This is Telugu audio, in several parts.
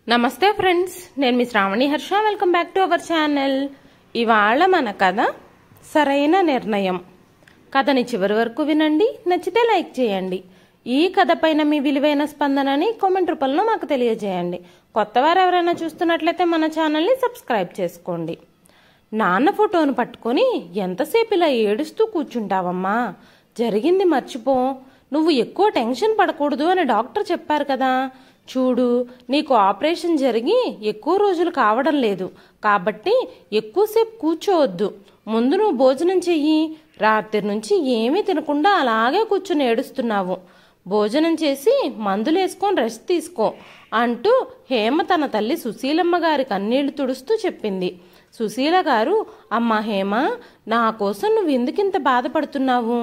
నమస్తే ఫ్రెండ్స్, నేను మీ Sravani Harsha. Welcome back to our channel. ఇవాళ మన కథ సరైన నిర్ణయం. కథని చివరి వరకు వినండి, నచ్చితే లైక్ చేయండి. ఈ కథ పైన మీ విలువైన స్పందనని కామెంట్ రూపంలో మాకు తెలియజేయండి. కొత్తవారు ఎవరైనా చూస్తున్నట్లయితే మన ఛానల్ని సబ్స్క్రైబ్ చేసుకోండి. నాన్న ఫోటోను పట్టుకొని ఎంతసేపు ఇలా ఏడుస్తూ కూర్చుంటావమ్మా? జరిగింది మర్చిపో. నువ్వు ఎక్కువ టెన్షన్ పడకూడదు అని డాక్టర్ చెప్పారు కదా. చూడు, నీకు ఆపరేషన్ జరిగి ఎక్కువ రోజులు కావడం లేదు కాబట్టి ఎక్కువసేపు కూర్చోవద్దు. ముందు నువ్వు భోజనం చెయ్యి. రాత్రి నుంచి ఏమీ తినకుండా అలాగే కూర్చుని ఏడుస్తున్నావు. భోజనం చేసి మందులేసుకొని రెస్ట్ తీసుకో అంటూ హేమ తన తల్లి సుశీలమ్మ గారి కన్నీళ్లు తుడుస్తూ చెప్పింది. సుశీల గారు, అమ్మా హేమ, నా కోసం నువ్వు ఎందుకింత బాధపడుతున్నావు?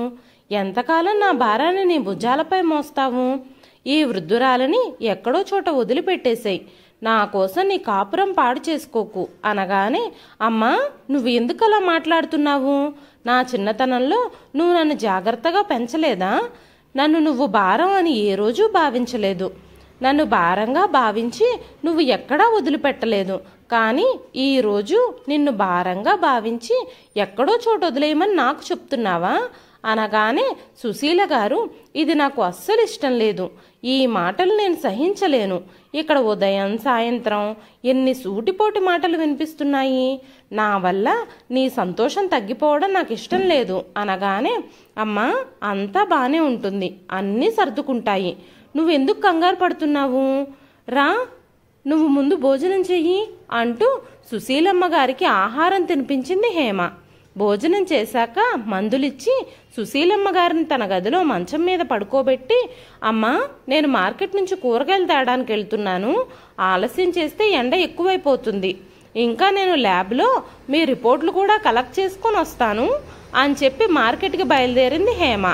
ఎంతకాలం నా భారాన్ని నీ భుజాలపై మోస్తావు? ఈ వృద్ధురాలని ఎక్కడో చోట వదిలిపెట్టేశాయి. నా కోసం నీ కాపురం పాడు చేసుకోకు అనగానే, అమ్మా నువ్వు ఎందుకలా మాట్లాడుతున్నావు? నా చిన్నతనంలో నువ్వు నన్ను జాగ్రత్తగా పెంచలేదా? నన్ను నువ్వు భారం అని ఏ రోజూ భావించలేదు. నన్ను భారంగా భావించి నువ్వు ఎక్కడా వదిలిపెట్టలేదు. కానీ ఈరోజు నిన్ను భారంగా భావించి ఎక్కడో చోటు వదిలేయమని నాకు చెప్తున్నావా అనగానే, సుశీల గారు, ఇది నాకు అస్సలు ఇష్టం లేదు. ఈ మాటలు నేను సహించలేను. ఇక్కడ ఉదయం సాయంత్రం ఎన్ని సూటిపోటి మాటలు వినిపిస్తున్నాయి. నా వల్ల నీ సంతోషం తగ్గిపోవడం నాకు ఇష్టం లేదు అనగానే, అమ్మా అంతా బానే ఉంటుంది, అన్నీ సర్దుకుంటాయి. నువ్వెందుకు కంగారు పడుతున్నావు? రా, నువ్వు ముందు భోజనం చెయ్యి అంటూ సుశీలమ్మ గారికి ఆహారం తినిపించింది హేమ. భోజనం చేశాక మందులిచ్చి సుశీలమ్మ గారిని తన గదిలో మంచం మీద పడుకోబెట్టి, అమ్మా నేను మార్కెట్ నుంచి కూరగాయలు తేడానికి వెళ్తున్నాను. ఆలస్యం చేస్తే ఎండ ఎక్కువైపోతుంది. ఇంకా నేను ల్యాబ్లో మీ రిపోర్ట్లు కూడా కలెక్ట్ చేసుకొని వస్తాను అని చెప్పి మార్కెట్కి బయలుదేరింది హేమ.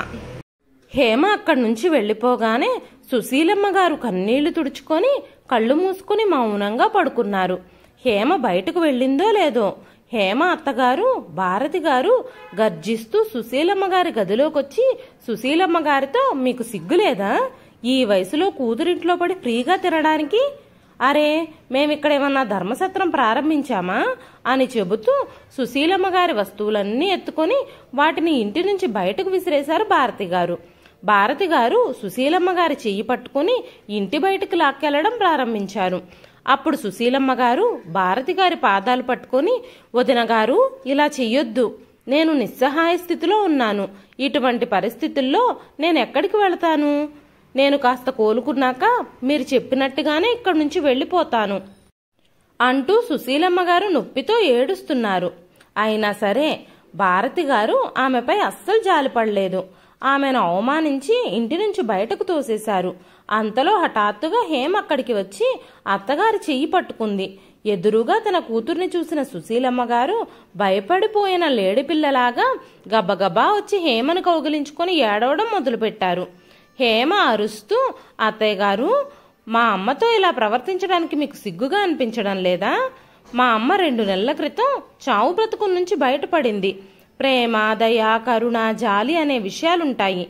హేమ అక్కడి నుంచి వెళ్ళిపోగానే సుశీలమ్మ గారు కన్నీళ్లు తుడుచుకొని కళ్ళు మూసుకుని మౌనంగా పడుకున్నారు. హేమ బయటకు వెళ్ళిందో లేదో హేమ అత్తగారు భారతి గారు గర్జిస్తూ సుశీలమ్మ గారి గదిలోకొచ్చి, సుశీలమ్మ గారితో, మీకు సిగ్గులేదా ఈ వయసులో కూతురింట్లో పడి ఫ్రీగా తినడానికి? అరే, మేమిక్కడేమన్నా ధర్మసత్రం ప్రారంభించామా అని చెబుతూ సుశీలమ్మ గారి వస్తువులన్నీ ఎత్తుకొని వాటిని ఇంటి నుంచి బయటకు విసిరేశారు భారతి గారు. భారతి గారు సుశీలమ్మ గారి చెయ్యి పట్టుకుని ఇంటి బయటకు లాక్కెళ్లడం ప్రారంభించారు. అప్పుడు సుశీలమ్మ గారు భారతి గారి పాదాలు పట్టుకొని, వదిన గారు ఇలా చెయ్యొద్దు. నేను నిస్సహాయ స్థితిలో ఉన్నాను. ఇటువంటి పరిస్థితుల్లో నేను ఎక్కడికి వెళతాను? నేను కాస్త కోలుకున్నాక మీరు చెప్పినట్టుగానే ఇక్కడి నుంచి వెళ్ళిపోతాను అంటూ సుశీలమ్మ గారు నొప్పితో ఏడుస్తున్నారు. అయినా సరే భారతి గారు ఆమెపై అస్సలు జాలిపడలేదు. ఆమెను అవమానించి ఇంటి నుంచి బయటకు తోసేశారు. అంతలో హఠాత్తుగా హేమ అక్కడికి వచ్చి అత్తగారి చెయ్యి పట్టుకుంది. ఎదురుగా తన కూతుర్ని చూసిన సుశీలమ్మ గారు భయపడిపోయిన లేడిపిల్లలాగా గబగబా వచ్చి హేమను కౌగిలించుకొని ఏడవడం మొదలుపెట్టారు. హేమ అరుస్తూ, అత్తయ్య గారు, మా అమ్మతో ఇలా ప్రవర్తించడానికి మీకు సిగ్గుగా అనిపించడం లేదా? మా అమ్మ 2 నెలల క్రితం చావు బ్రతుకు నుంచి బయటపడింది. ప్రేమ, దయ, కరుణ, జాలి అనే విషయాలుంటాయి.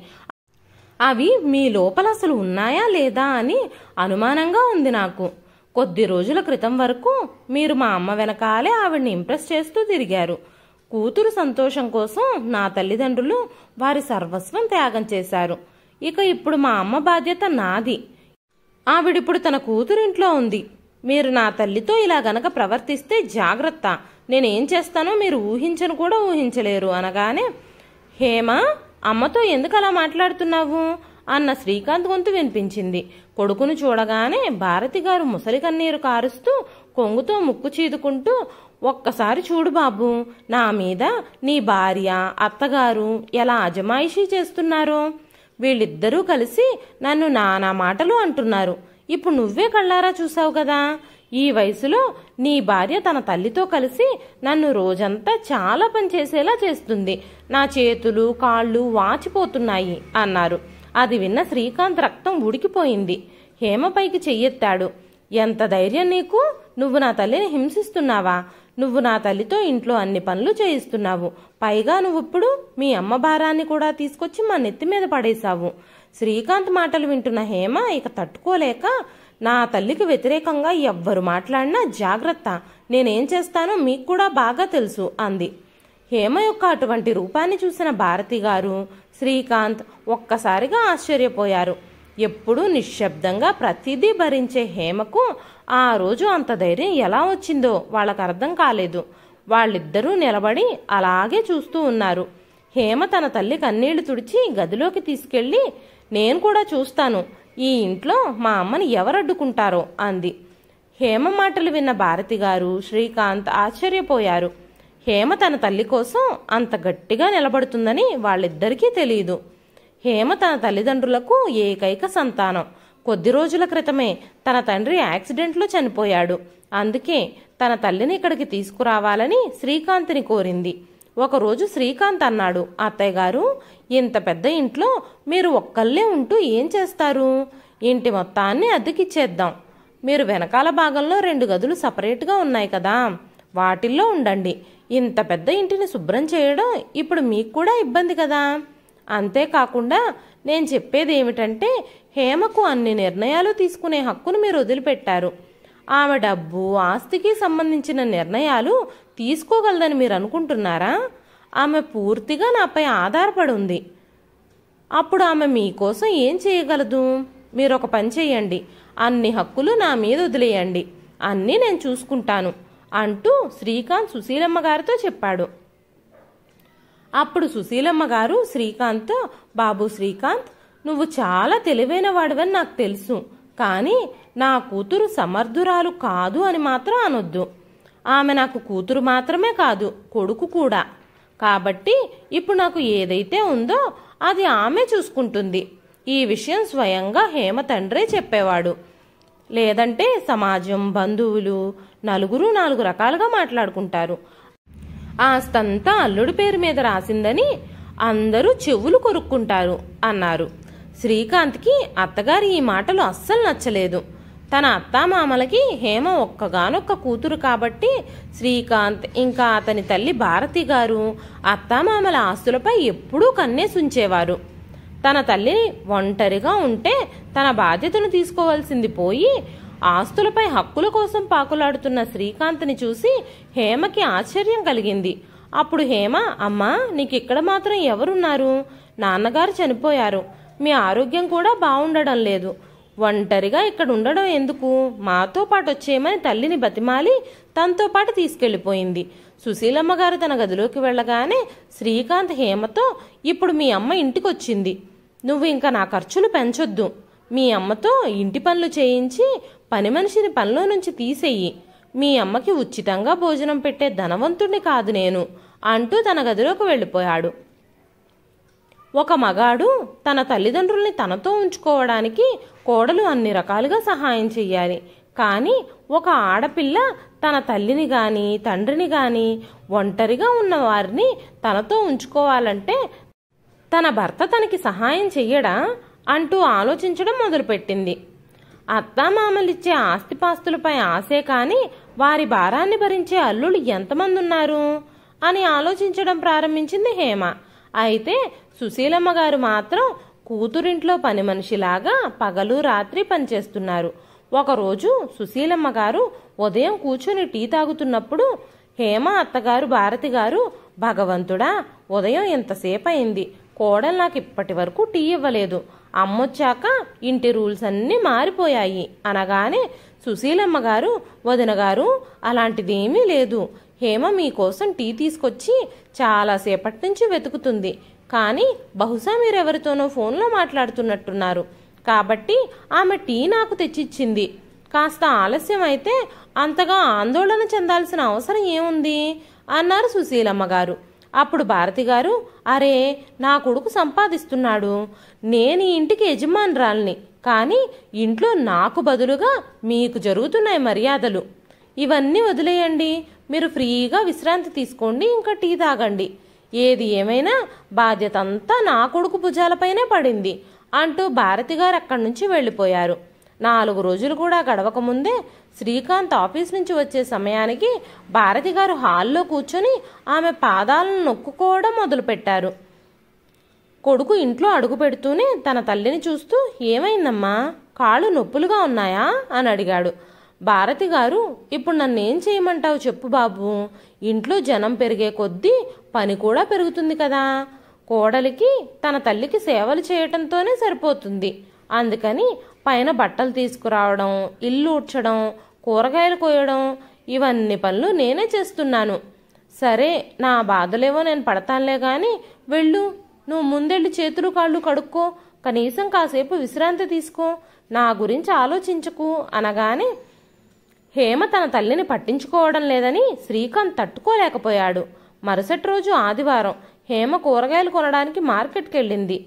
అవి మీ లోపల అసలు ఉన్నాయా లేదా అని అనుమానంగా ఉంది నాకు. కొద్ది రోజుల క్రితం వరకు మీరు మా అమ్మ వెనకాలే ఆవిడ్ని ఇంప్రెస్ చేస్తూ తిరిగారు. కూతురు సంతోషం కోసం నా తల్లిదండ్రులు వారి సర్వస్వం త్యాగం చేశారు. ఇక ఇప్పుడు మా అమ్మ బాధ్యత నాది. ఆవిడిప్పుడు తన కూతురింట్లో ఉంది. మీరు నా తల్లితో ఇలా గనక ప్రవర్తిస్తే జాగ్రత్త, నేనేం చేస్తానో మీరు ఊహించను కూడా ఊహించలేరు అనగానే, హేమ, అమ్మతో ఎందుకు అలా మాట్లాడుతున్నావు అన్న శ్రీకాంత్ గొంతు వినిపించింది. కొడుకును చూడగానే భారతి గారు ముసలి కన్నీరు కారుస్తూ కొంగుతో ముక్కు చీదుకుంటూ, ఒక్కసారి చూడు బాబు, నా మీద నీ భార్య అత్తగారు ఎలా అజమాయిషీ చేస్తున్నారో. వీళ్ళిద్దరూ కలిసి నన్ను నానా మాటలు అంటున్నారు. ఇప్పుడు నువ్వే కళ్ళారా చూసావు కదా. ఈ వయసులో నీ భార్య తన తల్లితో కలిసి నన్ను రోజంతా చాలా పని చేసేలా చేస్తుంది. నా చేతులు కాళ్ళు వాచిపోతున్నాయి అన్నారు. అది విన్న శ్రీకాంత్ రక్తం ఉడికిపోయింది. హేమపైకి చెయ్యెత్తాడు. ఎంత ధైర్యం నీకు? నువ్వు నా తల్లిని హింసిస్తున్నావా? నువ్వు నా తల్లితో ఇంట్లో అన్ని పనులు చేయిస్తున్నావు. పైగా నువ్విప్పుడు మీ అమ్మ భారాన్ని కూడా తీసుకొచ్చి మా నెత్తి మీద పడేశావు. శ్రీకాంత్ మాటలు వింటున్న హేమ ఇక తట్టుకోలేక, నా తల్లికి వ్యతిరేకంగా ఎవ్వరు మాట్లాడినా జాగ్రత్త, నేనేం చేస్తానో మీకు కూడా బాగా తెలుసు అంది. హేమ యొక్క అటువంటి రూపాన్ని చూసిన భారతి గారు, శ్రీకాంత్ ఒక్కసారిగా ఆశ్చర్యపోయారు. ఎప్పుడూ నిశ్శబ్దంగా ప్రతిదీ భరించే హేమకు ఆ రోజు అంత ధైర్యం ఎలా వచ్చిందో వాళ్ళకు అర్థం కాలేదు. వాళ్ళిద్దరూ నిలబడి అలాగే చూస్తూ ఉన్నారు. హేమ తన తల్లి కన్నీళ్లు తుడిచి గదిలోకి తీసుకెళ్లి, నేను కూడా చూస్తాను, ఈ ఇంట్లో మా అమ్మని ఎవరడ్డుకుంటారో అంది. హేమ మాటలు విన్న భారతి గారు, శ్రీకాంత్ ఆశ్చర్యపోయారు. హేమ తన తల్లి కోసం అంత గట్టిగా నిలబడుతుందని వాళ్ళిద్దరికీ తెలియదు. హేమ తన తల్లిదండ్రులకు ఏకైక సంతానం. కొద్ది రోజుల క్రితమే తన తండ్రి యాక్సిడెంట్లో చనిపోయాడు. అందుకే తన తల్లిని ఇక్కడికి తీసుకురావాలని శ్రీకాంత్ని కోరింది. ఒకరోజు శ్రీకాంత్ అన్నాడు, అత్తయ్య గారు, ఇంత పెద్ద ఇంట్లో మీరు ఒక్కళ్ళే ఉంటూ ఏం చేస్తారు? ఇంటి మొత్తాన్ని అద్దెకిచ్చేద్దాం. మీరు వెనకాల భాగంలో 2 గదులు సపరేట్గా ఉన్నాయి కదా, వాటిల్లో ఉండండి. ఇంత పెద్ద ఇంటిని శుభ్రం చేయడం ఇప్పుడు మీకు కూడా ఇబ్బంది కదా. అంతేకాకుండా నేను చెప్పేది ఏమిటంటే, హేమకు అన్ని నిర్ణయాలు తీసుకునే హక్కును మీరు వదిలిపెట్టారు. ఆమె డబ్బు ఆస్తికి సంబంధించిన నిర్ణయాలు తీసుకోగలదని మీరు అనుకుంటున్నారా? ఆమె పూర్తిగా నాపై ఆధారపడి ఉంది. అప్పుడు ఆమె మీకోసం ఏం చేయగలదు? మీరు ఒక పని చేయండి, అన్ని హక్కులు నా మీద వదిలేయండి, అన్నీ నేను చూసుకుంటాను అంటూ శ్రీకాంత్ సుశీలమ్మ గారితో చెప్పాడు. అప్పుడు సుశీలమ్మ గారు శ్రీకాంత్, బాబు శ్రీకాంత్, నువ్వు చాలా తెలివైన వాడివని నాకు తెలుసు, కానీ నా కూతురు సమర్థురాలు కాదు అని మాత్రం అనొద్దు. ఆమె నాకు కూతురు మాత్రమే కాదు, కొడుకు కూడా. కాబట్టి ఇప్పుడు నాకు ఏదైతే ఉందో అది ఆమె చూసుకుంటుంది. ఈ విషయం స్వయంగా హేమ తండ్రే చెప్పేవాడు. లేదంటే సమాజం, బంధువులు నలుగురు 4 రకాలుగా మాట్లాడుకుంటారు. ఆస్తంతా అల్లుడి పేరు మీద రాసిందని అందరూ చెవులు కొరుక్కుంటారు అన్నారు. శ్రీకాంత్కి అత్తగారి ఈ మాటలు అస్సలు నచ్చలేదు. తన అత్తామామలకి హేమ ఒక్కగానొక్క కూతురు కాబట్టి శ్రీకాంత్ ఇంకా అతని తల్లి భారతి గారు అత్తామామల ఆస్తులపై ఎప్పుడూ కన్నేసుంచేవారు. తన తల్లి ఒంటరిగా ఉంటే తన బాధ్యతను తీసుకోవాల్సింది పోయి ఆస్తులపై హక్కుల కోసం పాకులాడుతున్న శ్రీకాంత్ని చూసి హేమకి ఆశ్చర్యం కలిగింది. అప్పుడు హేమ, అమ్మా, నీకిక్కడ మాత్రం ఎవరున్నారు? నాన్నగారు చనిపోయారు, మీ ఆరోగ్యం కూడా బాగుండడం లేదు, ఒంటరిగా ఇక్కడ ఉండడం ఎందుకు? మాతో పాటు వచ్చేయమని తల్లిని బతిమాలి తనతో పాటు తీసుకెళ్లిపోయింది. సుశీలమ్మ గారు తన గదిలోకి వెళ్ళగానే శ్రీకాంత్ హేమతో, ఇప్పుడు మీ అమ్మ ఇంటికొచ్చింది, నువ్వు ఇంకా నా ఖర్చులు పెంచొద్దు, మీ అమ్మతో ఇంటి పనులు చేయించి పని మనిషిని పనిలో నుంచి తీసేయి, మీ అమ్మకి ఉచితంగా భోజనం పెట్టే ధనవంతుణ్ణి కాదు నేను అంటూ తన గదిలోకి వెళ్ళిపోయాడు. ఒక మగాడు తన తల్లిదండ్రుల్ని తనతో ఉంచుకోవడానికి కోడలు అన్ని రకాలుగా సహాయం చెయ్యాలి. కానీ ఒక ఆడపిల్ల తన తల్లిని గాని తండ్రిని గాని ఒంటరిగా ఉన్న వారిని తనతో ఉంచుకోవాలంటే తన భర్త తనకి సహాయం చెయ్యడా అంటూ ఆలోచించడం మొదలుపెట్టింది. అత్తామామలిచ్చే ఆస్తిపాస్తులపై ఆశే కాని వారి భారాన్ని భరించే అల్లుళ్ళు ఎంతమంది ఉన్నారు అని ఆలోచించడం ప్రారంభించింది హేమ. అయితే సుశీలమ్మ గారు మాత్రం కూతురింట్లో పని మనిషిలాగా పగలు రాత్రి పనిచేస్తున్నారు. ఒకరోజు సుశీలమ్మ గారు ఉదయం కూర్చుని టీ తాగుతున్నప్పుడు హేమ అత్తగారు భారతి గారు, భగవంతుడా, ఉదయం ఎంతసేపు అయింది, కోడలు నాకు ఇప్పటి వరకు టీ ఇవ్వలేదు, అమ్మొచ్చాక ఇంటి రూల్స్ అన్నీ మారిపోయాయి అనగానే సుశీలమ్మ గారు, వదిన గారు, అలాంటిదేమీ లేదు, హేమ మీకోసం టీ తీసుకొచ్చి చాలాసేపటి నుంచి వెతుకుతుంది, కానీ బహుశా మీరెవరితోనో ఫోన్లో మాట్లాడుతున్నట్టున్నారు, కాబట్టి ఆమె టీ నాకు తెచ్చిచ్చింది, కాస్త ఆలస్యం అయితే అంతగా ఆందోళన చెందాల్సిన అవసరం ఏముంది అన్నారు సుశీలమ్మ గారు. అప్పుడు భారతి గారు, అరే, నా కొడుకు సంపాదిస్తున్నాడు, నేను ఈ ఇంటికి యజమానురాల్ని, కానీ ఇంట్లో నాకు బదులుగా మీకు జరుగుతున్నాయి మర్యాదలు, ఇవన్నీ వదిలేయండి, మీరు ఫ్రీగా విశ్రాంతి తీసుకోండి, ఇంకా టీ తాగండి, ఏది ఏమైనా బాధ్యత అంతా నా కొడుకు భుజాలపైనే పడింది అంటూ భారతి గారు అక్కడి నుంచి వెళ్ళిపోయారు. 4 రోజులు కూడా గడవకముందే శ్రీకాంత్ ఆఫీస్ నుంచి వచ్చే సమయానికి భారతి గారు హాల్లో కూర్చొని ఆమె పాదాలను నొక్కుకోవడం మొదలుపెట్టారు. కొడుకు ఇంట్లో అడుగు పెడుతూనే తన తల్లిని చూస్తూ, ఏమైందమ్మా, కాళ్ళు నొప్పులుగా ఉన్నాయా అని అడిగాడు. భారతి గారు, ఇప్పుడు నన్నేం చేయమంటావు చెప్పు బాబు. ఇంట్లో జనం పెరిగే కొద్దీ పని కూడా పెరుగుతుంది కదా. కోడలికి తన తల్లికి సేవలు చేయటంతోనే సరిపోతుంది. అందుకని పైన బట్టలు తీసుకురావడం, ఇల్లు ఊడ్చడం, కూరగాయలు కోయడం, ఇవన్నీ పనులు నేనే చేస్తున్నాను. సరే, నా బాధలేవో నేను పడతానులే గాని వెళ్ళు, నువ్వు ముందెళ్ళి చేతులు కాళ్ళు కడుక్కో, కనీసం కాసేపు విశ్రాంతి తీసుకో, నా గురించి ఆలోచించకు అనగానే హేమ తన తల్లిని పట్టించుకోవడం లేదని శ్రీకాంత్ తట్టుకోలేకపోయాడు. మరుసటి రోజు ఆదివారం హేమ కూరగాయలు కొనడానికి మార్కెట్కి వెళ్ళింది.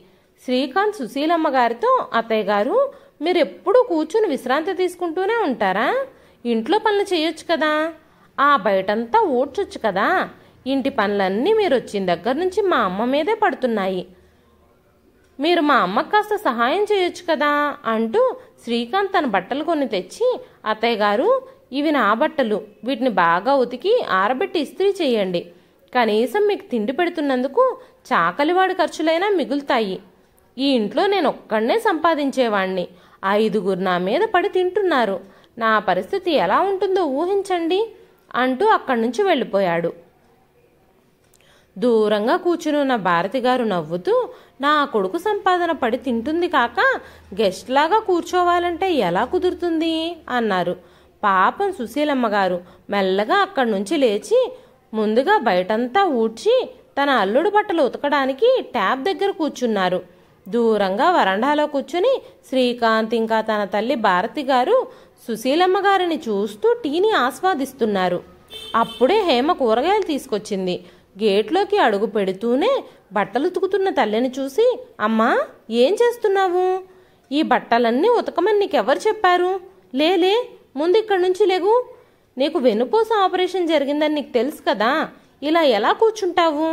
శ్రీకాంత్ సుశీలమ్మ గారితో, అత్తయ్య గారు, మీరెప్పుడూ కూర్చుని విశ్రాంతి తీసుకుంటూనే ఉంటారా? ఇంట్లో పనులు చేయొచ్చు కదా, ఆ బయటంతా ఊడ్చొచ్చు కదా. ఇంటి పనులన్నీ మీరు వచ్చిన దగ్గర నుంచి మా అమ్మ మీదే పడుతున్నాయి. మీరు మా అమ్మకు కాస్త సహాయం చేయొచ్చు కదా అంటూ శ్రీకాంత్ తన బట్టలు కొన్ని తెచ్చి, అత్తయ్య గారు, ఇవి నా బట్టలు, వీటిని బాగా ఉతికి ఆరబెట్టి ఇస్త్రీ చేయండి. కనీసం మీకు తిండి పెడుతున్నందుకు చాకలివాడి ఖర్చులైనా మిగులుతాయి. ఈ ఇంట్లో నేను ఒక్కడనే సంపాదించేవాణ్ణి, 5గురు నా మీద పడి తింటున్నారు. నా పరిస్థితి ఎలా ఉంటుందో ఊహించండి అంటూ అక్కడి నుంచి వెళ్ళిపోయాడు. దూరంగా కూర్చునున్న భారతి గారు నవ్వుతూ, నా కొడుకు సంపాదన పడి తింటుంది కాక గెస్ట్ లాగా కూర్చోవాలంటే ఎలా కుదురుతుంది అన్నారు. పాపం సుశీలమ్మ గారు మెల్లగా అక్కడి నుంచి లేచి ముందుగా బయటంతా ఊడ్చి తన అల్లుడు బట్టలు ఉతకడానికి ట్యాప్ దగ్గర కూర్చున్నారు. దూరంగా వరండాలో కూర్చుని శ్రీకాంత్ ఇంకా తన తల్లి భారతి గారు సుశీలమ్మ గారిని చూస్తూ టీని ఆస్వాదిస్తున్నారు. అప్పుడే హేమ కూరగాయలు తీసుకొచ్చింది. గేట్లోకి అడుగు పెడుతూనే బట్టలు ఉతుకుతున్న తల్లిని చూసి, అమ్మా, ఏం చేస్తున్నావు? ఈ బట్టలన్నీ ఉతకమని నీకెవరు చెప్పారు? లేలే, ముందు ఇక్కడి నుంచి లేగు. నీకు వెన్నుపూస ఆపరేషన్ జరిగిందని నీకు తెలుసు కదా, ఇలా ఎలా కూర్చుంటావు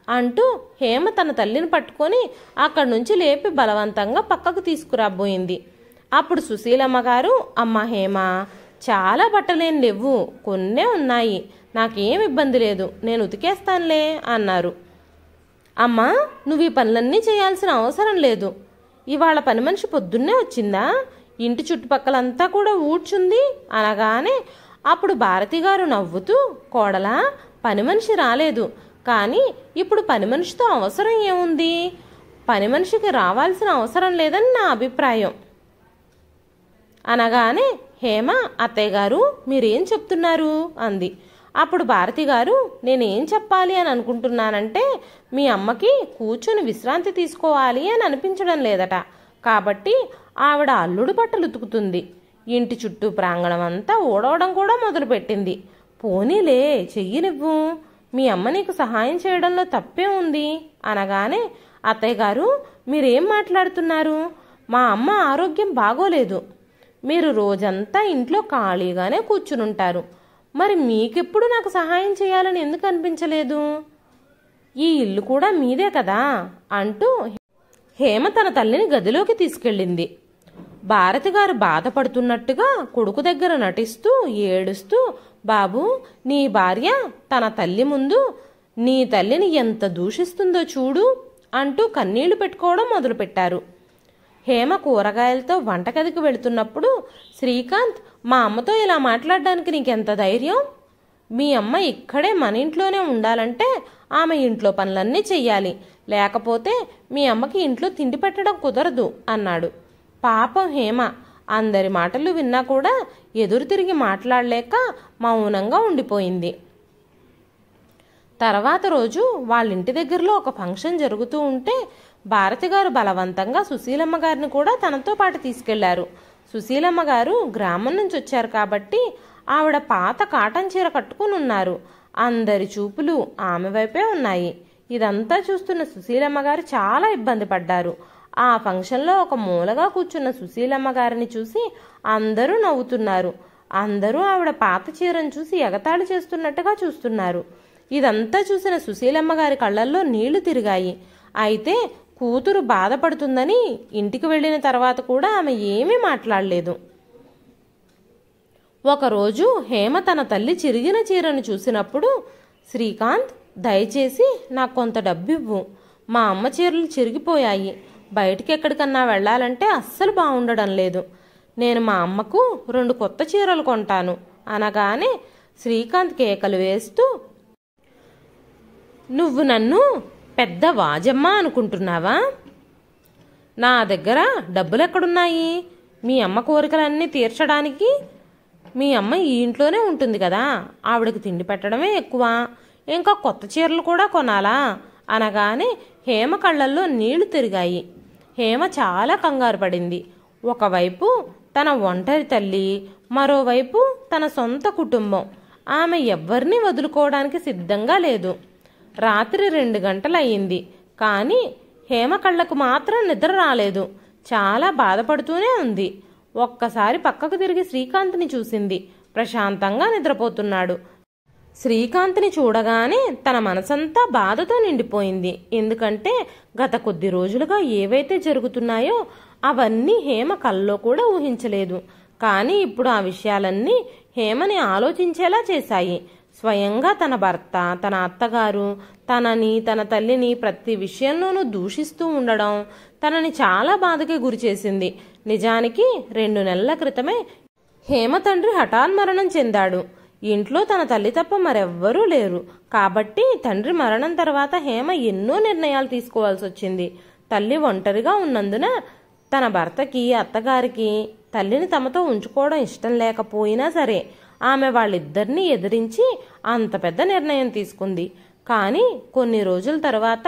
అంటూ హేమ తన తల్లిని పట్టుకొని అక్కడి నుంచి లేపి బలవంతంగా పక్కకు తీసుకురాబోయింది. అప్పుడు సుశీలమ్మ గారు, అమ్మ హేమ, చాలా బట్టలేం లేవు, కొన్నే ఉన్నాయి, నాకేం ఇబ్బంది లేదు, నేను ఉతికేస్తానులే అన్నారు. అమ్మా, నువ్వు ఈ పనులన్నీ చేయాల్సిన అవసరం లేదు. ఇవాళ పని మనిషి పొద్దున్నే వచ్చిందా? ఇంటి చుట్టుపక్కలంతా కూడా ఊడ్చుంది అనగానే అప్పుడు భారతి గారు నవ్వుతూ, కోడలా, పని మనిషి రాలేదు, కానీ ఇప్పుడు పని మనిషితో అవసరం ఏముంది? పని మనిషికి రావాల్సిన అవసరం లేదని నా అభిప్రాయం అనగానే హేమ, అత్తయ్య గారు, మీరేం చెప్తున్నారు అంది. అప్పుడు భారతి గారు, నేనేం చెప్పాలి అని అనుకుంటున్నానంటే, మీ అమ్మకి కూర్చొని విశ్రాంతి తీసుకోవాలి అని అనిపించడం లేదట, కాబట్టి ఆవిడ అల్లుడు బట్టలు ఉతుకుతుంది. ఇంటి చుట్టూ ప్రాంగణం అంతా ఊడవడం కూడా మొదలుపెట్టింది. పోనీలే, చెయ్యనివ్వు, మీ అమ్మ నీకు సహాయం చేయడంలో తప్పే ఉంది అనగానే, అత్తయ్య గారు, మీరేం మాట్లాడుతున్నారు? మా అమ్మ ఆరోగ్యం బాగోలేదు. మీరు రోజంతా ఇంట్లో ఖాళీగానే కూర్చునుంటారు. మరి మీకెప్పుడు నాకు సహాయం చేయాలని ఎందుకు అనిపించలేదు? ఈ ఇల్లు కూడా మీదే కదా అంటూ హేమ తన తల్లిని గదిలోకి తీసుకెళ్ళింది. భారతి గారు బాధపడుతున్నట్టుగా కొడుకు దగ్గర నటిస్తూ ఏడుస్తూ, బాబు, నీ భార్య తన తల్లి ముందు నీ తల్లిని ఎంత దూషిస్తుందో చూడు అంటూ కన్నీళ్లు పెట్టుకోవడం మొదలుపెట్టారు. హేమ కూరగాయలతో వంటగదికి వెళుతున్నప్పుడు శ్రీకాంత్, మా అమ్మతో ఇలా మాట్లాడడానికి నీకెంత ధైర్యం? మీ అమ్మ ఇక్కడే మన ఇంట్లోనే ఉండాలంటే ఆమె ఇంట్లో పనులన్నీ చెయ్యాలి, లేకపోతే మీ అమ్మకి ఇంట్లో తిండి పెట్టడం కుదరదు అన్నాడు. పాపం హేమ అందరి మాటలు విన్నా కూడా ఎదురు తిరిగి మాట్లాడలేక మౌనంగా ఉండిపోయింది. తర్వాత రోజు వాళ్ళింటి దగ్గరలో ఒక ఫంక్షన్ జరుగుతూ ఉంటే భారతి గారు బలవంతంగా సుశీలమ్మ గారిని కూడా తనతో పాటు తీసుకెళ్లారు. సుశీలమ్మ గారు గ్రామం నుంచి వచ్చారు కాబట్టి ఆవిడ పాత కాటన్ చీర కట్టుకుని ఉన్నారు. అందరి చూపులు ఆమె వైపే ఉన్నాయి. ఇదంతా చూస్తున్న సుశీలమ్మ గారు చాలా ఇబ్బంది పడ్డారు. ఆ ఫంక్షన్లో ఒక మూలగా కూర్చున్న సుశీలమ్మ గారిని చూసి అందరూ నవ్వుతున్నారు. అందరూ ఆవిడ పాత చీరను చూసి ఎగతాళి చేస్తున్నట్టుగా చూస్తున్నారు. ఇదంతా చూసిన సుశీలమ్మ గారి కళ్ళల్లో నీళ్లు తిరిగాయి. అయితే కూతురు బాధపడుతుందని ఇంటికి వెళ్ళిన తర్వాత కూడా ఆమె ఏమీ మాట్లాడలేదు. ఒకరోజు హేమ తన తల్లి చిరిగిన చీరను చూసినప్పుడు, శ్రీకాంత్, దయచేసి నాకు కొంత డబ్బివ్వు, మా అమ్మ చీరలు చిరిగిపోయాయి, బయటికి ఎక్కడికన్నా వెళ్ళాలంటే అస్సలు బాగుండడం లేదు, నేను మా అమ్మకు 2 కొత్త చీరలు కొంటాను అనగానే శ్రీకాంత్ కేకలు వేస్తూ, నువ్వు నన్ను పెద్ద వాజమ్మ అనుకుంటున్నావా? నా దగ్గర డబ్బులెక్కడున్నాయి మీ అమ్మ కోరికలన్నీ తీర్చడానికి? మీ అమ్మ ఈ ఇంట్లోనే ఉంటుంది కదా, ఆవిడకి తిండి పెట్టడమే ఎక్కువ, ఇంకా కొత్త చీరలు కూడా కొనాలా అనగానే హేమ కళ్ళల్లో నీళ్లు తిరిగాయి. హేమ చాలా కంగారు పడింది. ఒకవైపు తన ఒంటరి తల్లి, మరోవైపు తన సొంత కుటుంబం. ఆమె ఎవ్వరినీ వదులుకోవడానికి సిద్ధంగా లేదు. రాత్రి 2 గంటలయ్యింది. కానీ హేమ కళ్ళకు మాత్రం నిద్ర రాలేదు. చాలా బాధపడుతూనే ఉంది. ఒక్కసారి పక్కకు తిరిగి శ్రీకాంత్ని చూసింది. ప్రశాంతంగా నిద్రపోతున్నాడు. శ్రీకాంత్ని చూడగానే తన మనసంతా బాధతో నిండిపోయింది. ఎందుకంటే గత కొద్ది రోజులుగా ఏవైతే జరుగుతున్నాయో అవన్నీ హేమ కల్లో కూడా ఊహించలేదు. కానీ ఇప్పుడు ఆ విషయాలన్నీ హేమని ఆలోచించేలా చేశాయి. స్వయంగా తన భర్త, తన అత్తగారు తనని, తన తల్లిని ప్రతి విషయంలోనూ దూషిస్తూ ఉండడం తనని చాలా బాధకి గురి చేసింది. నిజానికి 2 నెలల క్రితమే హేమ తండ్రి హఠాన్మరణం చెందాడు. ఇంట్లో తన తల్లి తప్ప మరెవ్వరూ లేరు. కాబట్టి తండ్రి మరణం తర్వాత హేమ ఎన్నో నిర్ణయాలు తీసుకోవాల్సి వచ్చింది. తల్లి ఒంటరిగా ఉన్నందున తన భర్తకి, అత్తగారికి తల్లిని తమతో ఉంచుకోవడం ఇష్టం లేకపోయినా సరే ఆమె వాళ్ళిద్దరినీ ఎదిరించి అంత పెద్ద నిర్ణయం తీసుకుంది. కానీ కొన్ని రోజుల తర్వాత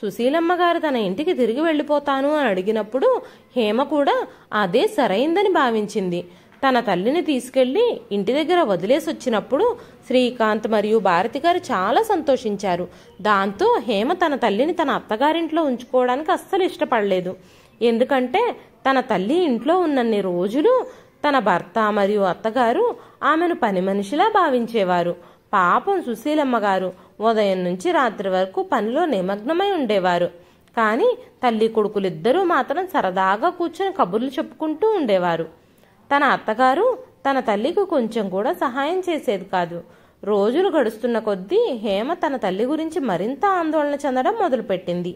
సుశీలమ్మ గారు తన ఇంటికి తిరిగి వెళ్ళిపోతాను అని అడిగినప్పుడు హేమ కూడా అదే సరైందని భావించింది. తన తల్లిని తీసుకెళ్లి ఇంటి దగ్గర వదిలేసి వచ్చినప్పుడు శ్రీకాంత్ మరియు భారతి గారు చాలా సంతోషించారు. దాంతో హేమ తన తల్లిని తన అత్తగారింట్లో ఉంచుకోవడానికి అస్సలు ఇష్టపడలేదు. ఎందుకంటే తన తల్లి ఇంట్లో ఉన్నన్ని రోజులు తన భర్త మరియు అత్తగారు ఆమెను పని మనిషిలా భావించేవారు. పాపం సుశీలమ్మ గారు ఉదయం నుంచి రాత్రి వరకు పనిలో నిమగ్నమై ఉండేవారు. కానీ తల్లి కొడుకులిద్దరూ మాత్రం సరదాగా కూర్చొని కబుర్లు చెప్పుకుంటూ ఉండేవారు. తన అత్తగారు తన తల్లికి కొంచెం కూడా సహాయం చేసేది కాదు. రోజులు గడుస్తున్న కొద్దీ హేమ తన తల్లి గురించి మరింత ఆందోళన చెందడం మొదలుపెట్టింది.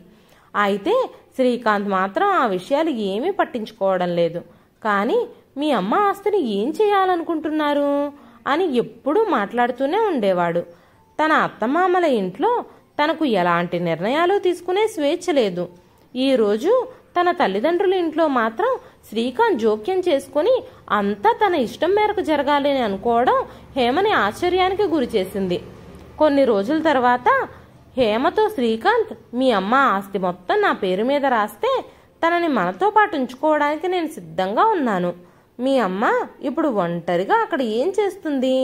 అయితే శ్రీకాంత్ మాత్రం ఆ విషయాలు ఏమీ పట్టించుకోవడం లేదు. కానీ మీ అమ్మ ఆస్తిని ఏం చేయాలనుకుంటున్నారు అని ఎప్పుడూ మాట్లాడుతూనే ఉండేవాడు. తన అత్తమామల ఇంట్లో తనకు ఎలాంటి నిర్ణయాలు తీసుకునే స్వేచ్ఛ లేదు. ఈరోజు తన తల్లిదండ్రుల ఇంట్లో మాత్రం శ్రీకాంత్ జోక్యం చేసుకుని అంతా తన ఇష్టం మేరకు జరగాలి అని అనుకోవడం హేమని ఆశ్చర్యానికి గురి చేసింది. కొన్ని రోజుల తర్వాత హేమతో శ్రీకాంత్, మీ అమ్మ ఆస్తి మొత్తం నా పేరు మీద రాస్తే తనని మనతో పాటు ఉంచుకోవడానికి నేను సిద్ధంగా ఉన్నాను. మీ అమ్మ ఇప్పుడు ఒంటరిగా అక్కడ ఏం చేస్తుంది?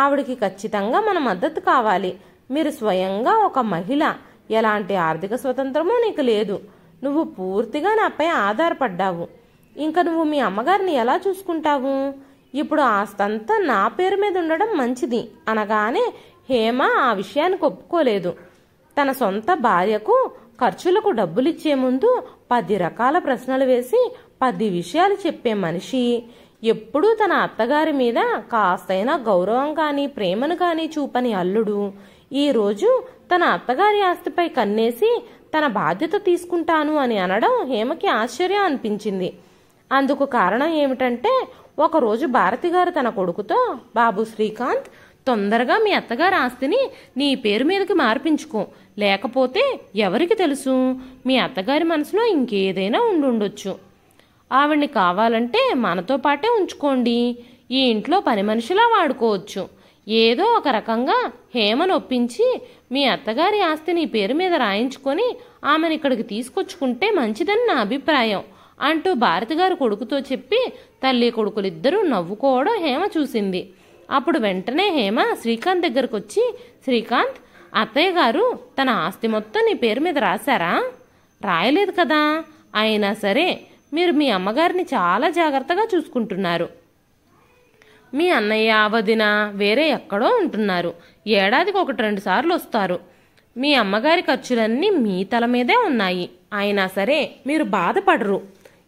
ఆవిడికి ఖచ్చితంగా మన మద్దతు కావాలి. మీరు స్వయంగా ఒక మహిళ. ఎలాంటి ఆర్థిక స్వతంత్రమూ నీకు లేదు. నువ్వు పూర్తిగా నాపై ఆధారపడ్డావు. ఇంకా నువ్వు మీ అమ్మగారిని ఎలా చూసుకుంటావు? ఇప్పుడు ఆస్తంతా నా పేరు మీద ఉండడం మంచిది అనగానే హేమ ఆ విషయానికి ఒప్పుకోలేదు. తన సొంత భార్యకు ఖర్చులకు డబ్బులిచ్చే ముందు 10 రకాల ప్రశ్నలు వేసి 10 విషయాలు చెప్పే మనిషి, ఎప్పుడూ తన అత్తగారి మీద కాస్తైనా గౌరవం కానీ ప్రేమను కానీ చూపని అల్లుడు ఈరోజు తన అత్తగారి ఆస్తిపై కన్నేసి తన బాధ్యత తీసుకుంటాను అని అనడం హేమకి ఆశ్చర్యం అనిపించింది. అందుకు కారణం ఏమిటంటే ఒకరోజు భారతి గారు తన కొడుకుతో, బాబు శ్రీకాంత్, తొందరగా మీ అత్తగారి ఆస్తిని నీ పేరు మీదకి మార్పించుకో, లేకపోతే ఎవరికి తెలుసు మీ అత్తగారి మనసులో ఇంకేదైనా ఉండుండొచ్చు. ఆవిడ్ని కావాలంటే మనతో పాటే ఉంచుకోండి, ఈ ఇంట్లో పని మనిషిలా వాడుకోవచ్చు. ఏదో ఒక రకంగా హేమను ఒప్పించి మీ అత్తగారి ఆస్తి నీ పేరు మీద రాయించుకొని ఆమెను ఇక్కడికి తీసుకొచ్చుకుంటే మంచిదని నా అభిప్రాయం అంటూ భారతి గారు కొడుకుతో చెప్పి తల్లి కొడుకులిద్దరూ నవ్వుకోవడం హేమ చూసింది. అప్పుడు వెంటనే హేమ శ్రీకాంత్ దగ్గరకు వచ్చి, శ్రీకాంత్, అత్తయ్య గారు తన ఆస్తి మొత్తం నీ పేరు మీద రాశారా? రాయలేదు కదా. అయినా సరే మీరు మీ అమ్మగారిని చాలా జాగ్రత్తగా చూసుకుంటున్నారు. మీ అన్నయ్య, వదిన వేరే ఎక్కడో ఉంటున్నారు. ఏడాదికి 1-2 సార్లు వస్తారు. మీ అమ్మగారి ఖర్చులన్నీ మీ తల మీదే ఉన్నాయి. అయినా సరే మీరు బాధపడరు.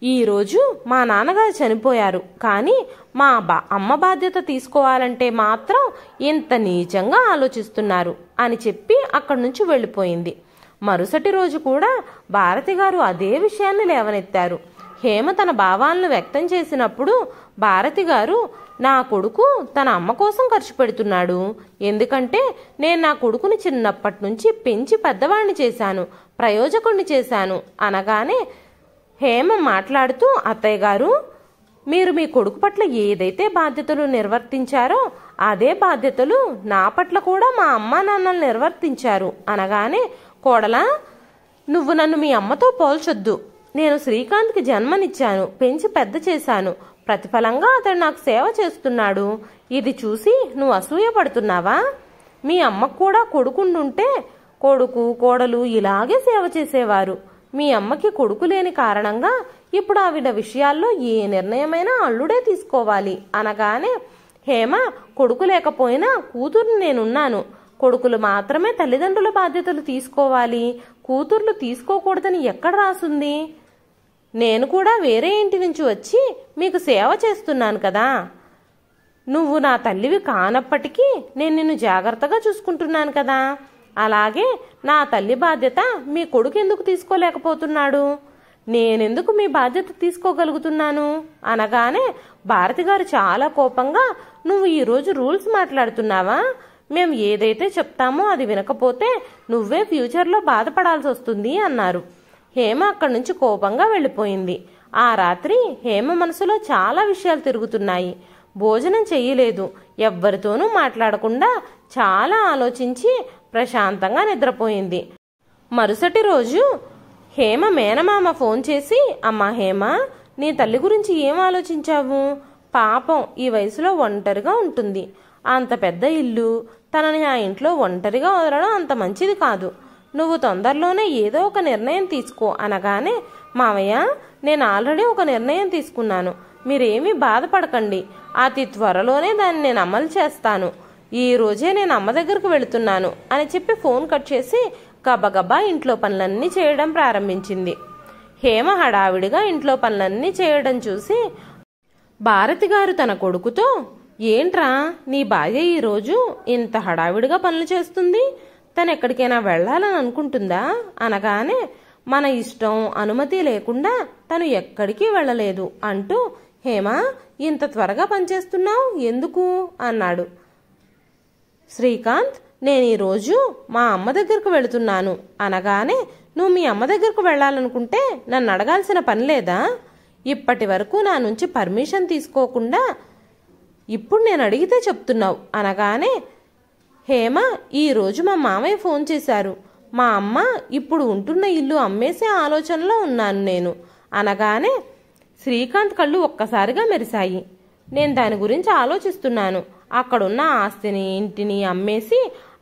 ఈరోజు మా నాన్నగారు చనిపోయారు, కానీ మా అమ్మ బాధ్యత తీసుకోవాలంటే మాత్రం ఇంత నీచంగా ఆలోచిస్తున్నారు అని చెప్పి అక్కడి నుంచి వెళ్ళిపోయింది. మరుసటి రోజు కూడా భారతి గారు అదే విషయాన్ని లేవనెత్తారు. హేమ తన భావాలను వ్యక్తం చేసినప్పుడు భారతి గారు, నా కొడుకు తన అమ్మ కోసం ఖర్చు పెడుతున్నాడు. ఎందుకంటే నేను నా కొడుకుని చిన్నప్పటి నుంచి పెంచి పెద్దవాడిని చేశాను, ప్రయోజకుడిని చేశాను అనగానే హేమ మాట్లాడుతూ, అత్తయ్య గారు, మీరు మీ కొడుకు పట్ల ఏదైతే బాధ్యతలు నిర్వర్తించారో అదే బాధ్యతలు నా పట్ల కూడా మా అమ్మా నాన్నలు నిర్వర్తించారు అనగానే, కోడలా, నువ్వు నన్ను మీ అమ్మతో పోల్చొద్దు. నేను శ్రీకాంత్కి జన్మనిచ్చాను, పెంచి పెద్ద చేశాను. ప్రతిఫలంగా అతడు నాకు సేవ చేస్తున్నాడు. ఇది చూసి నువ్వు అసూయపడుతున్నావా? మీ అమ్మకు కూడా కొడుకుండుంటే కొడుకు కోడలు ఇలాగే సేవ చేసేవారు. మీ అమ్మకి కొడుకు లేని కారణంగా ఇప్పుడు ఆవిడ విషయాల్లో ఏ నిర్ణయమైనా అల్లుడే తీసుకోవాలి అనగానే, హేమ, కొడుకు లేకపోయినా కూతుర్ని నేనున్నాను. కొడుకులు మాత్రమే తల్లిదండ్రుల బాధ్యతలు తీసుకోవాలి, కూతుర్లు తీసుకోకూడదని ఎక్కడ రాసుంది? నేను కూడా వేరే ఇంటి నుంచి వచ్చి మీకు సేవ చేస్తున్నాను కదా. నువ్వు నా తల్లివి కానప్పటికీ నేను నిన్ను జాగ్రత్తగా చూసుకుంటున్నాను కదా. అలాగే నా తల్లి బాధ్యత మీ కొడుకు ఎందుకు తీసుకోలేకపోతున్నాడు? నేనెందుకు మీ బాధ్యత తీసుకోగలుగుతున్నాను అనగానే భారతి గారు చాలా కోపంగా, నువ్వు ఈరోజు రూల్స్ మాట్లాడుతున్నావా? మేము ఏదైతే చెప్తామో అది వినకపోతే నువ్వే ఫ్యూచర్లో బాధపడాల్సి వస్తుంది అన్నారు. హేమ అక్కడి నుంచి కోపంగా వెళ్ళిపోయింది. ఆ రాత్రి హేమ మనసులో చాలా విషయాలు తిరుగుతున్నాయి. భోజనం చెయ్యలేదు, ఎవ్వరితోనూ మాట్లాడకుండా చాలా ఆలోచించి ప్రశాంతంగా నిద్రపోయింది. మరుసటి రోజు హేమ మేనమామ ఫోన్ చేసి, అమ్మా హేమ, నీ తల్లి గురించి ఏం ఆలోచించావు? పాపం ఈ వయసులో ఒంటరిగా ఉంటుంది. అంత పెద్ద ఇల్లు, తనని ఆ ఇంట్లో ఒంటరిగా వదలడం అంత మంచిది కాదు. నువ్వు తొందరలోనే ఏదో ఒక నిర్ణయం తీసుకో అనగానే, మావయ్య, నేను ఆల్రెడీ ఒక నిర్ణయం తీసుకున్నాను. మీరేమీ బాధపడకండి. అతి త్వరలోనే దాన్ని నేను అమలు చేస్తాను. ఈ రోజే నేను అమ్మ దగ్గరకు వెళుతున్నాను అని చెప్పి ఫోన్ కట్ చేసి గబగబా ఇంట్లో పనులన్నీ చేయడం ప్రారంభించింది. హేమ హడావిడిగా ఇంట్లో పనులన్నీ చేయడం చూసి భారతి గారు తన కొడుకుతో, ఏంట్రా, నీ భార్య ఈరోజు ఇంత హడావిడిగా పనులు చేస్తుంది? తను ఎక్కడికైనా వెళ్ళాలని అనుకుంటుందా అనగానే, మన ఇష్టం అనుమతి లేకుండా తను ఎక్కడికి వెళ్ళలేదు అంటూ, హేమ, ఇంత త్వరగా పనిచేస్తున్నావు ఎందుకు అన్నాడు. శ్రీకాంత్, నేను ఈరోజు మా అమ్మ దగ్గరకు వెళుతున్నాను అనగానే, నువ్వు మీ అమ్మ దగ్గరకు వెళ్ళాలనుకుంటే నన్ను అడగాల్సిన పని లేదా? ఇప్పటి వరకు నా నుంచి పర్మిషన్ తీసుకోకుండా ఇప్పుడు నేను అడిగితే చెప్తున్నావు అనగానే, హేమ, ఈరోజు మా మామయ్య ఫోన్ చేశారు. మా అమ్మ ఇప్పుడు ఉంటున్న ఇల్లు అమ్మేసే ఆలోచనలో ఉన్నాను నేను అనగానే శ్రీకాంత్ కళ్ళు ఒక్కసారిగా మెరిశాయి. నేను దాని గురించి ఆలోచిస్తున్నాను. అక్కడున్న ఆస్తిని ఇంటిని అమ్మేసి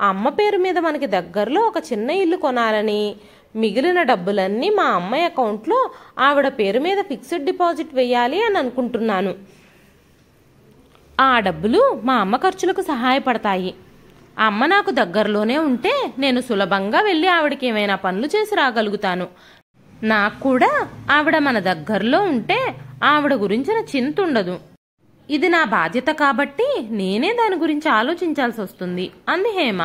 అమ్మ పేరు మీద మనకి దగ్గరలో ఒక చిన్న ఇల్లు కొనాలని, మిగిలిన డబ్బులన్నీ మా అమ్మాయి అకౌంట్లో ఆవిడ పేరు మీద ఫిక్స్డ్ డిపాజిట్ వేయాలి అని అనుకుంటున్నాను. ఆ డబ్బులు మా అమ్మ ఖర్చులకు సహాయపడతాయి. అమ్మ నాకు దగ్గరలోనే ఉంటే నేను సులభంగా వెళ్ళి ఆవిడకి ఏమైనా పనులు చేసి రాగలుగుతాను. నాకు కూడా ఆవిడ మన దగ్గరలో ఉంటే ఆవిడ గురించిన చింత ఉండదు. ఇది నా బాధ్యత కాబట్టి నేనే దాని గురించి ఆలోచించాల్సి వస్తుంది అంది హేమ.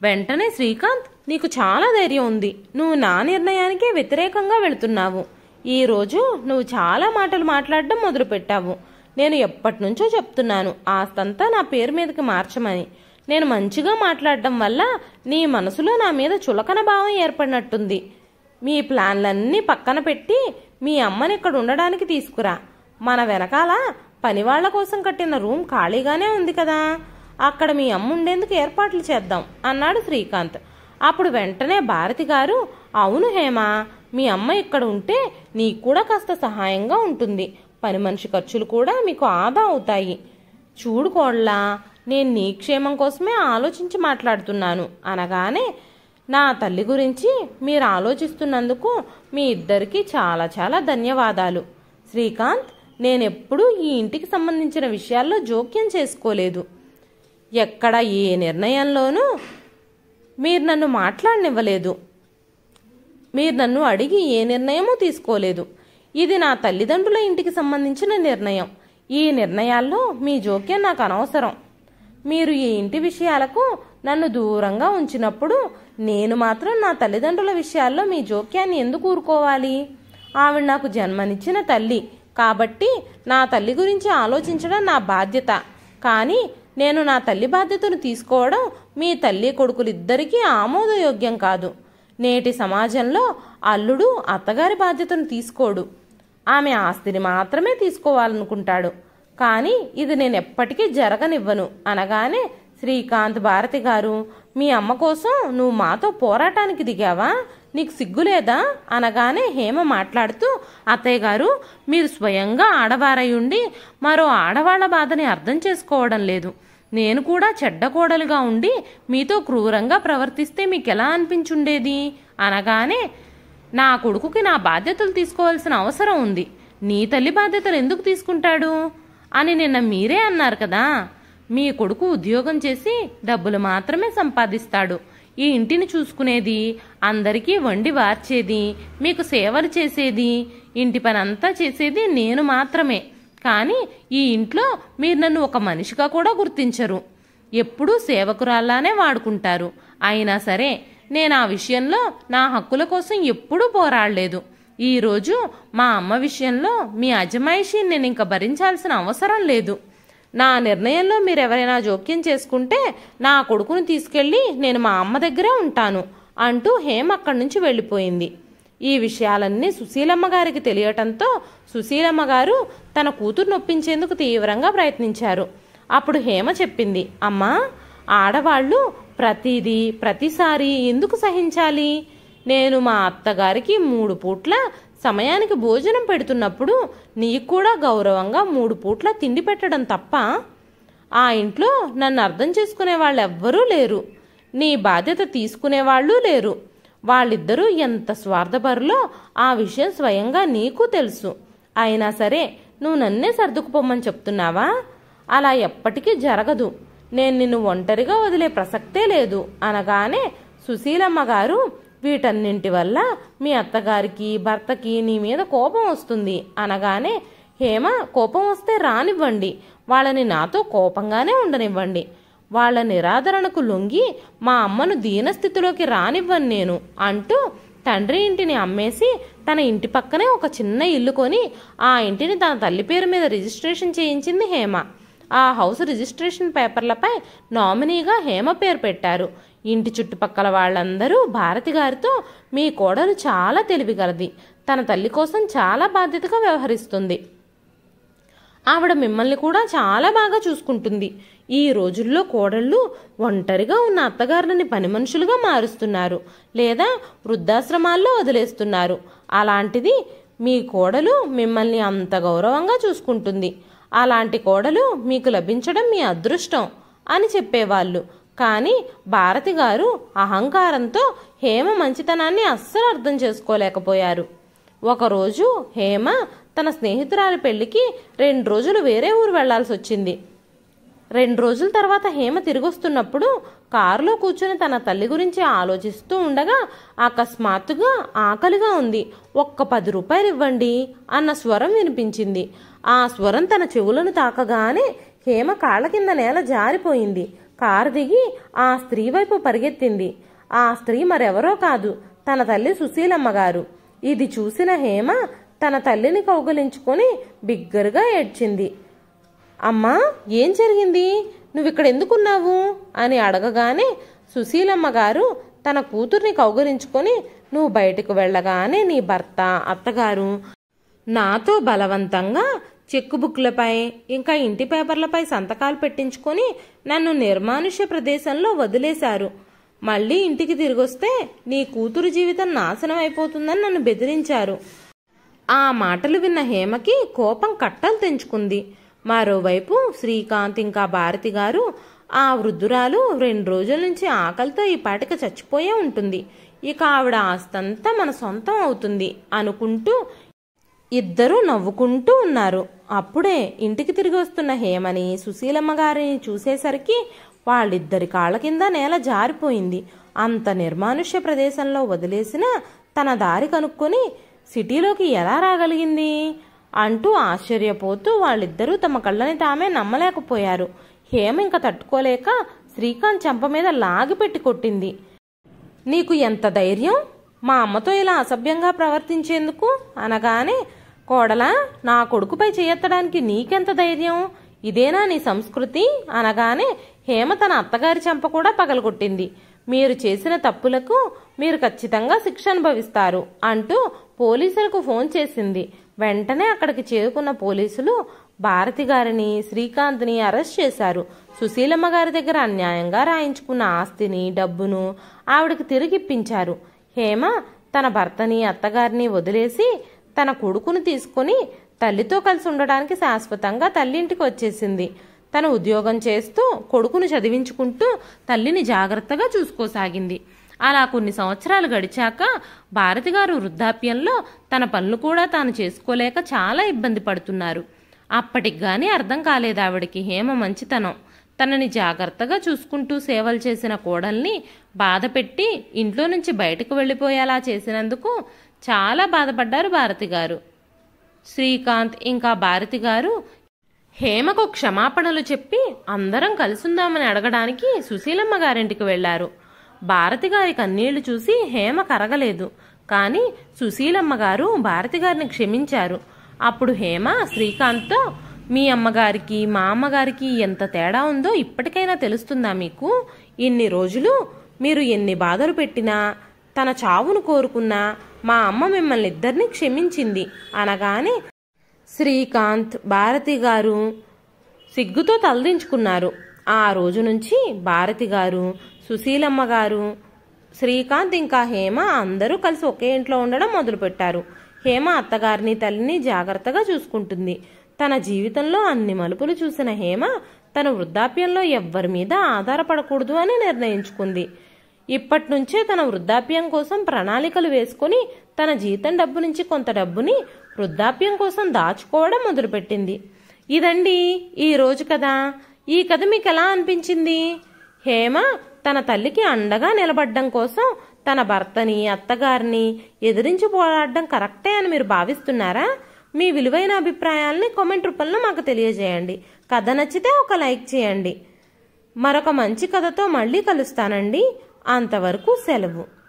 వెంటనే శ్రీకాంత్, నీకు చాలా ధైర్యం ఉంది. నువ్వు నా నిర్ణయానికే వ్యతిరేకంగా వెళుతున్నావు. ఈరోజు నువ్వు చాలా మాటలు మాట్లాడడం మొదలుపెట్టావు. నేను ఎప్పటి నుంచో చెప్తున్నాను ఆస్తంతా నా పేరు మీదకి మార్చమని. నేను మంచిగా మాట్లాడడం వల్ల నీ మనసులో నా మీద చులకన భావం ఏర్పడినట్టుంది. మీ ప్లాన్లన్నీ పక్కన పెట్టి మీ అమ్మని ఇక్కడ ఉండడానికి తీసుకురా. మన వెనకాల పనివాళ్ల కోసం కట్టిన రూమ్ ఖాళీగానే ఉంది కదా, అక్కడ మీ అమ్మ ఉండేందుకు ఏర్పాట్లు చేద్దాం అన్నాడు శ్రీకాంత్. అప్పుడు వెంటనే భారతి గారు, అవును హేమ, మీ అమ్మ ఇక్కడ ఉంటే నీకు కూడా కాస్త సహాయంగా ఉంటుంది. పని మనిషి ఖర్చులు కూడా మీకు ఆదా అవుతాయి. చూడు కోళ్ళా, నేను నీ క్షేమం కోసమే ఆలోచించి మాట్లాడుతున్నాను అనగానే, నా తల్లి గురించి మీరు ఆలోచిస్తున్నందుకు మీ ఇద్దరికీ చాలా చాలా ధన్యవాదాలు. శ్రీకాంత్, నేనెప్పుడూ ఈ ఇంటికి సంబంధించిన విషయాల్లో జోక్యం చేసుకోలేదు. ఎక్కడ ఏ నిర్ణయంలోనూ మీరు నన్ను మాట్లాడనివ్వలేదు. మీరు నన్ను అడిగి ఏ నిర్ణయమూ తీసుకోలేదు. ఇది నా తల్లిదండ్రుల ఇంటికి సంబంధించిన నిర్ణయం. ఈ నిర్ణయాల్లో మీ జోక్యం నాకు అనవసరం. మీరు ఈ ఇంటి విషయాలకు నన్ను దూరంగా ఉంచినప్పుడు నేను మాత్రం నా తల్లిదండ్రుల విషయాల్లో మీ జోక్యాన్ని ఎందుకు ఊరుకోవాలి? ఆవిడ నాకు జన్మనిచ్చిన తల్లి కాబట్టి నా తల్లి గురించి ఆలోచించడం నా బాధ్యత. కానీ నేను నా తల్లి బాధ్యతను తీసుకోవడం మీ తల్లి కొడుకులిద్దరికీ ఆమోదయోగ్యం కాదు. నేటి సమాజంలో అల్లుడు అత్తగారి బాధ్యతను తీసుకోడు, ఆమె ఆస్తిని మాత్రమే తీసుకోవాలనుకుంటాడు. కానీ ఇది నేను ఎప్పటికీ జరగనివ్వను అనగానే, శ్రీకాంత్, భారతి గారు, మీ అమ్మ కోసం నువ్వు మాతో పోరాటానికి దిగావా? నీకు సిగ్గులేదా? అనగానే హేమ మాట్లాడుతూ, అత్తయ్య గారు, మీరు స్వయంగా ఆడవారై ఉండి మరో ఆడవాళ్ల బాధని అర్థం చేసుకోవడం లేదు. నేను కూడా చెడ్డ కోడలుగా ఉండి మీతో క్రూరంగా ప్రవర్తిస్తే మీకెలా అనిపించుండేది అనగానే, నా కొడుకుకి నా బాధ్యతలు తీసుకోవాల్సిన అవసరం ఉంది, నీ తల్లి బాధ్యతలు ఎందుకు తీసుకుంటాడు అని నిన్న మీరే అన్నారు కదా. మీ కొడుకు ఉద్యోగం చేసి డబ్బులు మాత్రమే సంపాదిస్తాడు. ఈ ఇంటిని చూసుకునేది, అందరికీ వండి వార్చేది, మీకు సేవలు చేసేది, ఇంటి పని అంతా చేసేది నేను మాత్రమే. కానీ ఈ ఇంట్లో మీరు నన్ను ఒక మనిషిగా కూడా గుర్తించరు, ఎప్పుడూ సేవకురాల్లానే వాడుకుంటారు. అయినా సరే నేను ఆ విషయంలో నా హక్కుల కోసం ఎప్పుడూ పోరాడలేదు. ఈరోజు మా అమ్మ విషయంలో మీ అజమాయిషీని నేను ఇంకా భరించాల్సిన అవసరం లేదు. నా నిర్ణయంలో మీరెవరైనా జోక్యం చేసుకుంటే నా కొడుకును తీసుకెళ్ళి నేను మా అమ్మ దగ్గరే ఉంటాను అంటూ హేమ అక్కడి నుంచి వెళ్ళిపోయింది. ఈ విషయాలన్నీ సుశీలమ్మ గారికి తెలియటంతో సుశీలమ్మ గారు తన కూతురు నొప్పించేందుకు తీవ్రంగా ప్రయత్నించారు. అప్పుడు హేమ చెప్పింది, అమ్మా, ఆడవాళ్ళు ప్రతిసారి ఎందుకు సహించాలి? నేను మా అత్తగారికి 3 పూట్ల సమయానికి భోజనం పెడుతున్నప్పుడు నీకు కూడా గౌరవంగా 3 పూట్ల తిండి పెట్టడం తప్ప? ఆ ఇంట్లో నన్ను అర్థం చేసుకునే వాళ్ళెవ్వరూ లేరు, నీ బాధ్యత తీసుకునేవాళ్ళు లేరు. వాళ్ళిద్దరూ ఎంత స్వార్థపరులో ఆ విషయం స్వయంగా నీకు తెలుసు. అయినా సరే నువ్వు నన్నే సర్దుకుపోమ్మని చెప్తున్నావా? అలా ఎప్పటికీ జరగదు. నేను నిన్ను ఒంటరిగా వదిలే ప్రసక్తే లేదు అనగానే, సుశీలమ్మ గారు, వీటన్నింటి వల్ల మీ అత్తగారికి, భర్తకి నీ మీద కోపం వస్తుంది అనగానే, హేమ, కోపం వస్తే రానివ్వండి, వాళ్ళని నాతో కోపంగానే ఉండనివ్వండి. వాళ్ళ నిరాదరణకు లొంగి మా అమ్మను దీనస్థితిలోకి రానివ్వను నేను అంటూ తండ్రి ఇంటిని అమ్మేసి తన ఇంటి పక్కనే ఒక చిన్న ఇల్లు కొని ఆ ఇంటిని తన తల్లి పేరు మీద రిజిస్ట్రేషన్ చేయించింది హేమ. ఆ హౌస్ రిజిస్ట్రేషన్ పేపర్లపై నామినీగా హేమ పేరు పెట్టారు. ఇంటి చుట్టుపక్కల వాళ్ళందరూ భారతి గారితో, మీ కోడలు చాలా తెలివిగలది, తన తల్లి కోసం చాలా బాధ్యతగా వ్యవహరిస్తుంది, ఆవిడ మిమ్మల్ని కూడా చాలా బాగా చూసుకుంటుంది. ఈ రోజుల్లో కోడళ్ళు ఒంటరిగా ఉన్న అత్తగారులని పని మనుషులుగా మారుస్తున్నారు లేదా వృద్ధాశ్రమాల్లో వదిలేస్తున్నారు. అలాంటిది మీ కోడలు మిమ్మల్ని అంత గౌరవంగా చూసుకుంటుంది. అలాంటి కోడలు మీకు లభించడం మీ అదృష్టం అని చెప్పేవాళ్ళు. కానీ భారతి గారు అహంకారంతో హేమ మంచితనాన్ని అస్సలు అర్థం చేసుకోలేకపోయారు. ఒకరోజు హేమ తన స్నేహితురాలి పెళ్లికి 2 రోజులు వేరే ఊరు వెళ్లాల్సి వచ్చింది. 2 రోజుల తర్వాత హేమ తిరిగొస్తున్నప్పుడు కారులో కూర్చుని తన తల్లి గురించి ఆలోచిస్తూ ఉండగా అకస్మాత్తుగా ఆకలిగా ఉంది, ఒక్క 10 రూపాయలు ఇవ్వండి అన్న స్వరం వినిపించింది. ఆ స్వరం తన చెవులను తాకగానే హేమ కాళ్ల కింద నేల జారిపోయింది. కారు దిగి ఆ స్త్రీ వైపు పరిగెత్తింది. ఆ స్త్రీ మరెవరో కాదు, తన తల్లి సుశీలమ్మ గారు. ఇది చూసిన హేమ తన తల్లిని కౌగలించుకొని బిగ్గరగా ఏడ్చింది. అమ్మా, ఏం జరిగింది? నువ్విక్కడ ఎందుకున్నావు అని అడగగానే సుశీలమ్మ గారు తన కూతుర్ని కౌగలించుకొని, నువ్వు బయటకు వెళ్ళగానే నీ భర్త, అత్తగారు నాతో బలవంతంగా చెక్కు బుక్లపై ఇంకా ఇంటి పేపర్లపై సంతకాలు పెట్టించుకొని నన్ను నిర్మానుష్య ప్రదేశంలో వదిలేశారు. మళ్ళీ ఇంటికి తిరిగొస్తే నీ కూతురు జీవితం నాశనం అయిపోతుందని నన్ను బెదిరించారు. ఆ మాటలు విన్న హేమకి కోపం కట్టలు తెంచుకుంది. మరోవైపు శ్రీకాంత్ ఇంకా భారతి గారు, ఆ వృద్ధురాలు 2 రోజుల నుంచి ఆకలితో ఈ పాటిక చచ్చిపోయే ఉంటుంది, ఇక ఆవిడ ఆస్తంతా మన సొంతం అవుతుంది అనుకుంటూ ఇద్దరూ నవ్వుకుంటూ ఉన్నారు. అప్పుడే ఇంటికి తిరిగి వస్తున్న హేమని సుశీలమ్మ గారిని చూసేసరికి వాళ్ళిద్దరి కాళ్ళ కింద నేల జారిపోయింది. అంత నిర్మానుష్య ప్రదేశంలో వదిలేసిన తన దారి కనుక్కొని సిటీలోకి ఎలా రాగలిగింది అంటూ ఆశ్చర్యపోతూ వాళ్ళిద్దరూ తమ కళ్ళని తామే నమ్మలేకపోయారు. హేమ ఇంకా తట్టుకోలేక శ్రీకాంత్ చెంప మీద లాగిపెట్టి కొట్టింది. నీకు ఎంత ధైర్యం? మా అమ్మతో ఇలా అసభ్యంగా ప్రవర్తించేందుకు అనగానే, కోడలా, నా కొడుకుపై చేయెత్తడానికి నీకెంత ధైర్యం? ఇదేనా నీ సంస్కృతి? అనగానే హేమ తన అత్తగారి చెంప కూడా పగలగొట్టింది. మీరు చేసిన తప్పులకు మీరు ఖచ్చితంగా శిక్ష అనుభవిస్తారు అంటూ పోలీసులకు ఫోన్ చేసింది. వెంటనే అక్కడికి చేరుకున్న పోలీసులు భారతి గారిని, శ్రీకాంత్ని అరెస్ట్ చేశారు. సుశీలమ్మ గారి దగ్గర అన్యాయంగా రాయించుకున్న ఆస్తిని, డబ్బును ఆవిడకి తిరిగిప్పించారు. హేమ తన భర్తని, అత్తగారిని వదిలేసి తన కొడుకును తీసుకుని తల్లితో కలిసి ఉండడానికి శాశ్వతంగా తల్లింటికి వచ్చేసింది. తను ఉద్యోగం చేస్తూ కొడుకును చదివించుకుంటూ తల్లిని జాగ్రత్తగా చూసుకోసాగింది. అలా కొన్ని సంవత్సరాలు గడిచాక భారతి గారు వృద్ధాప్యంలో తన పనులు కూడా తాను చేసుకోలేక చాలా ఇబ్బంది పడుతున్నారు. అప్పటికి గానీ అర్థం కాలేదు ఆవిడికి హేమ మంచితనం. తనని జాగ్రత్తగా చూసుకుంటూ సేవలు చేసిన కోడల్ని బాధపెట్టి ఇంట్లో నుంచి బయటకు వెళ్ళిపోయేలా చేసినందుకు చాలా బాధపడ్డారు భారతి గారు. శ్రీకాంత్ ఇంకా భారతి గారు హేమకు క్షమాపణలు చెప్పి అందరం కలిసుందామని అడగడానికి సుశీలమ్మ గారింటికి వెళ్లారు. భారతి గారి కన్నీళ్లు చూసి హేమ కరగలేదు. కానీ సుశీలమ్మ గారు భారతి గారిని క్షమించారు. అప్పుడు హేమ శ్రీకాంత్తో, మీ అమ్మగారికి మా అమ్మగారికి ఎంత తేడా ఉందో ఇప్పటికైనా తెలుస్తుందా మీకు? ఇన్ని రోజులు మీరు ఎన్ని బాధలు పెట్టినా, తన చావును కోరుకున్నా మా అమ్మ మిమ్మల్ని ఇద్దరిని క్షమించింది అనగానే శ్రీకాంత్, భారతి గారు సిగ్గుతో తలదించుకున్నారు. ఆ రోజు నుంచి భారతి గారు, సుశీలమ్మ గారు, శ్రీకాంత్ ఇంకా హేమ అందరూ కలిసి ఒకే ఇంట్లో ఉండడం మొదలుపెట్టారు. హేమ అత్తగారిని, తల్లిని జాగ్రత్తగా చూసుకుంటుంది. తన జీవితంలో అన్ని మలుపులు చూసిన హేమ తన వృద్ధాప్యంలో ఎవ్వరి మీద ఆధారపడకూడదు అని నిర్ణయించుకుంది. ఇప్పటి నుంచే తన వృద్ధాప్యం కోసం ప్రణాళికలు వేసుకుని తన జీతం డబ్బు నుంచి కొంత డబ్బుని వృద్ధాప్యం కోసం దాచుకోవడం మొదలుపెట్టింది. ఇదండి ఈ రోజు కథ. ఈ కథ మీకు ఎలా అనిపించింది? హేమ తన తల్లికి అండగా నిలబడ్డం కోసం తన భర్తని, అత్తగారిని ఎదిరించి పోరాడడం కరెక్టే అని మీరు భావిస్తున్నారా? మీ విలువైన అభిప్రాయాల్ని కామెంట్ రూపంలో మాకు తెలియజేయండి. కథ నచ్చితే ఒక లైక్ చేయండి. మరొక మంచి కథతో మళ్ళీ కలుస్తానండి. అంతవరకు సెలవు.